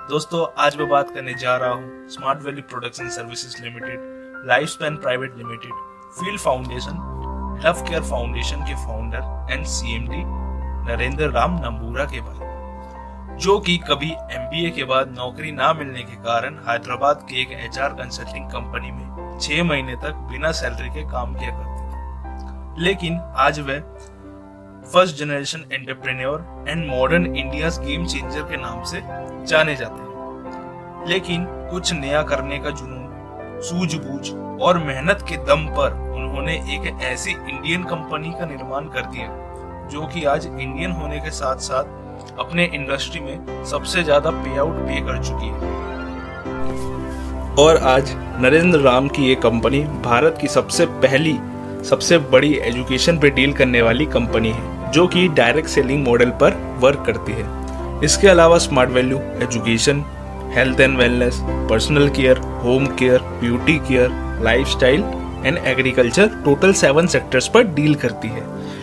दोस्तों आज मैं बात करने जा रहा हूँ smart valley production services limited, life span private limited, field foundation, health care foundation के founder and CMD Narendra Ram Nambura के बारे, जो कि कभी एमबीए के बाद नौकरी ना मिलने के कारण हैदराबाद के एक एचआर कंसल्टिंग कंपनी में 6 महीने तक बिना सैलरी के काम किया करते थे। लेकिन आज वह first generation entrepreneur and modern India's game changer के नाम से जाने जाते हैं। लेकिन कुछ नया करने का जुनून, सूझबूझ और मेहनत के दम पर उन्होंने एक ऐसी इंडियन कंपनी का निर्माण कर दिया जो कि आज इंडियन होने के साथ साथ अपने इंडस्ट्री में सबसे ज्यादा पे आउट पे कर चुकी है। और आज नरेंद्र राम की ये कंपनी भारत की सबसे बड़ी एजुकेशन पे डील करने वाली कंपनी है, जो कि डायरेक्ट सेलिंग मॉडल पर वर्क करती है। इसके अलावा smart value education, health and wellness, personal care, home care, beauty care, lifestyle and agriculture total 7 sectors पर डील करती है।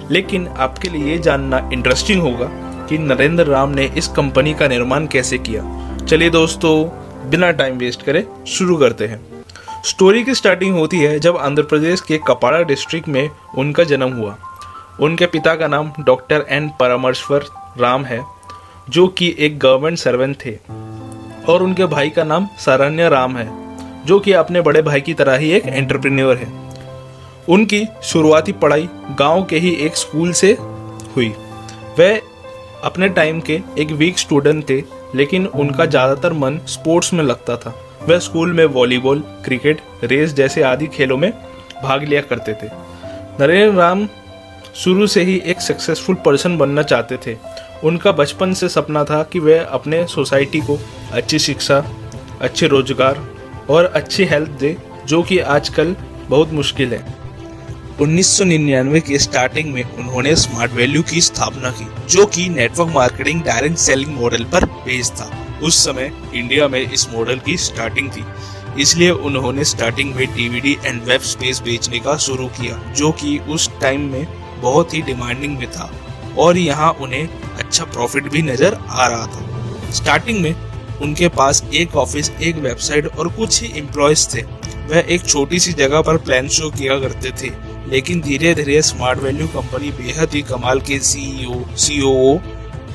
लेकिन आपके लिए ये जानना इंटरेस्टिंग होगा कि नरेंद्र राम ने इस कंपनी का निर्माण कैसे किया। चलिए दोस्तों, बिना टाइम वेस्ट करे शुरू करते हैं। स्टोरी की स्टार्टिंग होती है जब आंध्र प्रदेश के कपाड़ा डिस्ट्रिक्ट में उनका जन्म हुआ। उनके पिता का नाम डॉक्टर एन परमेश्वर राम है, जो कि एक गवर्नमेंट सर्वेंट थे, और उनके भाई का नाम सरण्य राम है, जो कि अपने बड़े भाई की तरह ही एक एंटरप्रेन्योर है। उनकी शुरुआती पढ़ाई गांव के ही एक स्कूल से हुई। वह अपने टाइम के एक वीक स्टूडेंट थे, लेकिन उनका ज़्यादातर मन स्पोर्ट्स में लगता था। वह स्कूल में वॉलीबॉल, क्रिकेट, रेस जैसे आदि खेलों में भाग लिया करते थे। नरेंद्र राम शुरू से ही एक सक्सेसफुल पर्सन बनना चाहते थे। उनका बचपन से सपना था कि वह अपने सोसाइटी को अच्छी शिक्षा, अच्छे रोजगार और अच्छी हेल्थ दे, जो कि आजकल बहुत मुश्किल है। 1999 के स्टार्टिंग में उन्होंने स्मार्ट वैल्यू की स्थापना की, जो कि network marketing direct selling model पर बेस्ड था। उस समय इंडिया में इस मॉडल की स्टार्टिंग थी, इसलिए उन्होंने स्टार्टिंग में डीवीडी एंड वेब स्पेस बेचने का शुरू किया, जो कि उस टाइम में बहुत ही डिमांडिंग में था और यहाँ उन्हें अच्छा प्रॉफिट भी नजर आ रहा था। स्टार्टिंग में उनके पास एक ऑफिस, एक वेबसाइट और कुछ ही एम्प्लॉयज थे। वह एक छोटी सी जगह पर प्लान शो किया करते थे, लेकिन धीरे धीरे स्मार्ट वैल्यू कंपनी बेहद ही कमाल के सीईओ, सीओओ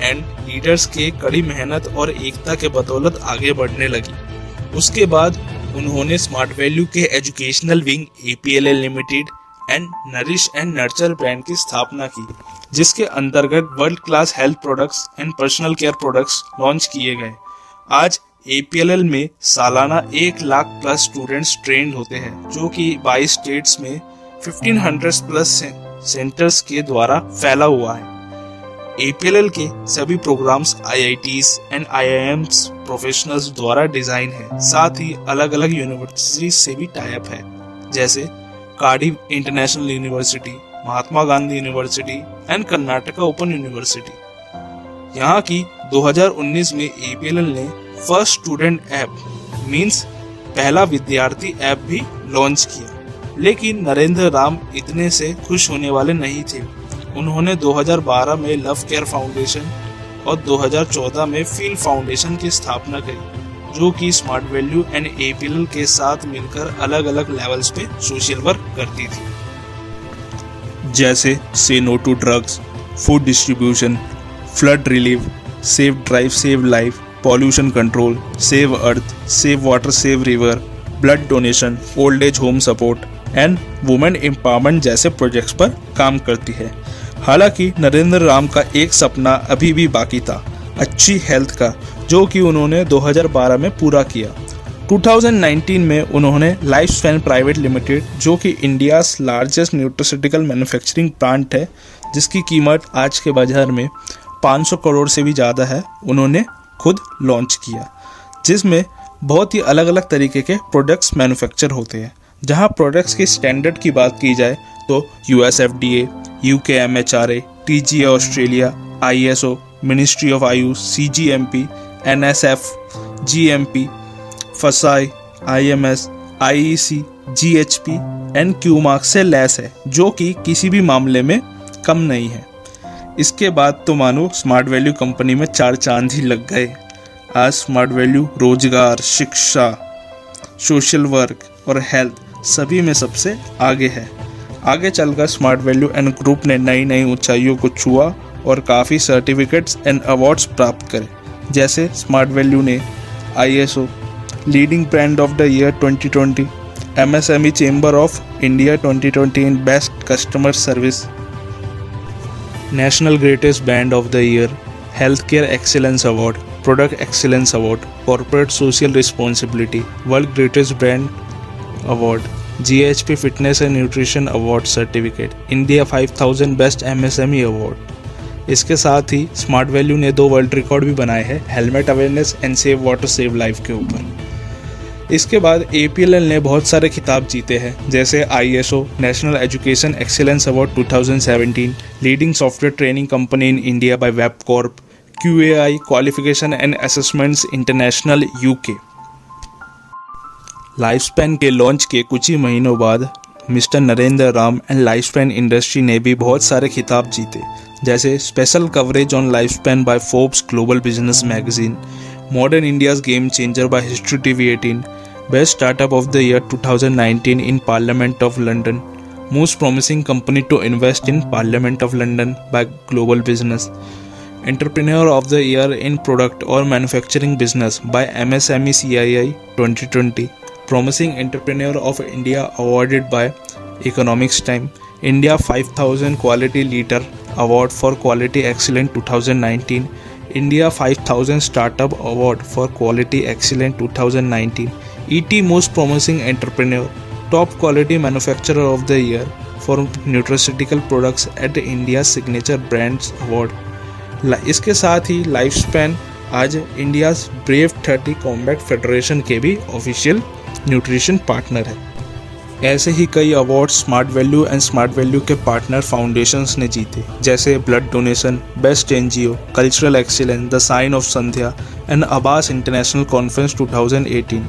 एंड लीडर्स के कड़ी मेहनत और एकता के बदौलत आगे बढ़ने लगी। उसके बाद उन्होंने स्मार्ट वैल्यू के educational wing APLL limited and nourish and nurture brand की स्थापना की, जिसके अंतर्गत world class health products and personal care products launch किए गए। आज APLL में सालाना 1 लाख प्लस स्टूडेंट्स ट्रेंड होते हैं, जो कि 22 स्टेट्स में 1500 प्लस सेंटर्स के द्वारा फैला हुआ है। APLL के सभी programs IITs and IIMs professionals द्वारा डिजाइन है। साथ ही अलग अलग यूनिवर्सिटी से भी टाई अप है, जैसे Cardiff international university, Mahatma Gandhi university and Karnataka open university. यहाँ की 2019 में APLL ने फर्स्ट स्टूडेंट ऐप मींस पहला विद्यार्थी ऐप भी लॉन्च किया। लेकिन नरेंद्र राम इतने से खुश होने वाले नहीं थे। उन्होंने 2012 में लव केयर फाउंडेशन और 2014 में फील्ड फाउंडेशन की स्थापना करी, जो कि स्मार्ट वैल्यू एंड APLL के साथ मिलकर अलग अलग लेवल्स पे सोशल वर्क करती थी, जैसे से no to drugs, food distribution, flood relief, save drive save life, pollution control, save earth, save water save river, blood donation, old age home support and women empowerment जैसे projects पर काम करती है। हालांकि नरेंद्र राम का एक सपना अभी भी बाकी था, अच्छी हेल्थ का, जो कि उन्होंने 2012 में पूरा किया। 2019 में उन्होंने लाइफ स्पैन प्राइवेट लिमिटेड, जो कि India largest nutraceutical manufacturing plant है, जिसकी कीमत आज के बाजार में 500 करोड़ से भी ज़्यादा है, उन्होंने खुद लॉन्च किया, जिसमें बहुत ही अलग अलग तरीके के प्रोडक्ट्स मैन्युफैक्चर होते हैं। जहां प्रोडक्ट्स के स्टैंडर्ड की बात की जाए तो US FDA, UK MHRA, TGA Australia, ISO, ministry of Ayush, CGMP, NSF, GMP, FSSAI, IMS, IEC, GHP and QMark से लैस है, जो कि किसी भी मामले में कम नहीं है। इसके बाद तो मानो स्मार्ट वैल्यू कंपनी में 4 चांद ही लग गए। आज स्मार्ट वैल्यू रोजगार, शिक्षा, सोशल वर्क और हेल्थ सभी में सबसे आगे है। आगे चलकर स्मार्ट वैल्यू एंड ग्रुप ने नई नई ऊंचाइयों को छुआ और काफ़ी सर्टिफिकेट्स एंड अवार्ड्स प्राप्त करे। जैसे स्मार्ट वैल्यू ने ISO leading brand of the year 2020, MSME chamber of India 2020 in best customer service, national greatest brand of the year, health care excellence award, product excellence award, corporate social responsibility, world greatest brand award, GHP fitness and nutrition award certificate, India 5000 best MSME award. इसके साथ ही smart value ने 2 world record भी बनाए हैं helmet awareness and save water save life के ऊपर। इसके बाद APLL ने बहुत सारे खिताब जीते हैं, जैसे ISO national education excellence award 2017, leading software training company in India by Web Corp, QAI qualification and assessments international UK। Life Span के लॉन्च के कुछ ही महीनों बाद mister Narendra Ram and Life Span industry ने भी बहुत सारे खिताब जीते, जैसे special coverage on Life Span by Forbes global business magazine, modern India's game changer by History TV 18, best startup of the year 2019 in parliament of London, most promising company to invest in parliament of London by global business, entrepreneur of the year in product और manufacturing business by MSME CII 2020, Promising Entrepreneur of India awarded by Economics Time, India 5000 Quality Leader Award for Quality Excellence 2019, India 5000 Startup Award for Quality Excellence 2019, ET Most Promising Entrepreneur, Top Quality Manufacturer of the Year for Nutraceutical Products at India Signature Brands Award। इसके साथ ही Life Span आज India brave 30 combat federation के भी official nutrition partner है। ऐसे ही कई award smart value and smart value के पार्टनर फाउंडेशंस ने जीते, जैसे blood donation, best NGO, cultural excellence, the sign of Sandhya and Abbas international conference 2018।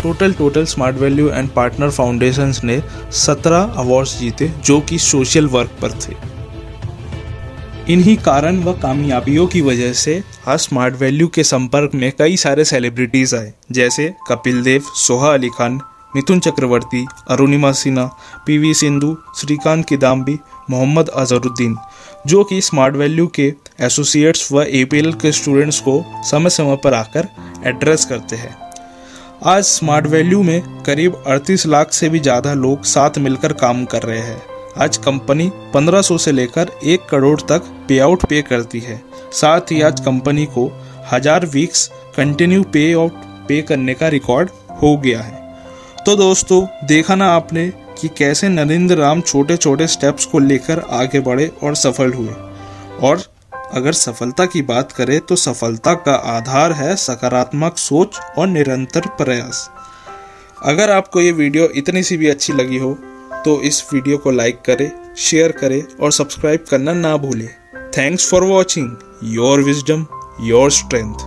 Total smart value and partner foundations ने 17 अवार्ड्स जीते जो कि सोशल वर्क पर थे। इन्हीं कारण व कामयाबियों की वजह से आज स्मार्ट वैल्यू के संपर्क में कई सारे सेलिब्रिटीज़ आए, जैसे कपिल देव, सोहा अली खान, मिथुन चक्रवर्ती, अरुणिमा सिन्हा, PV सिंधु, श्रीकांत किदाम्बी, मोहम्मद अजहरुद्दीन, जो कि स्मार्ट वैल्यू के एसोसिएट्स व APLL के स्टूडेंट्स को समय समय पर आकर एड्रेस करते हैं। आज स्मार्ट वैल्यू में करीब 38 लाख से भी ज़्यादा लोग साथ मिलकर काम कर रहे हैं। आज कंपनी 1500 से लेकर 1 करोड़ तक पे आउट पे करती है। साथ ही आज कंपनी को 1000 वीक्स कंटिन्यू पे आउट पे करने का रिकॉर्ड हो गया है। तो दोस्तों, देखा ना आपने कि कैसे नरेंद्र राम छोटे छोटे स्टेप्स को लेकर आगे बढ़े और सफल हुए। और अगर सफलता की बात करें तो सफलता का आधार है सकारात्मक सोच और निरंतर प्रयास। अगर आपको ये वीडियो इतनी सी भी अच्छी लगी हो तो इस वीडियो को लाइक करें, शेयर करें और सब्सक्राइब करना ना भूलें। Thanks for watching. Your wisdom, your strength.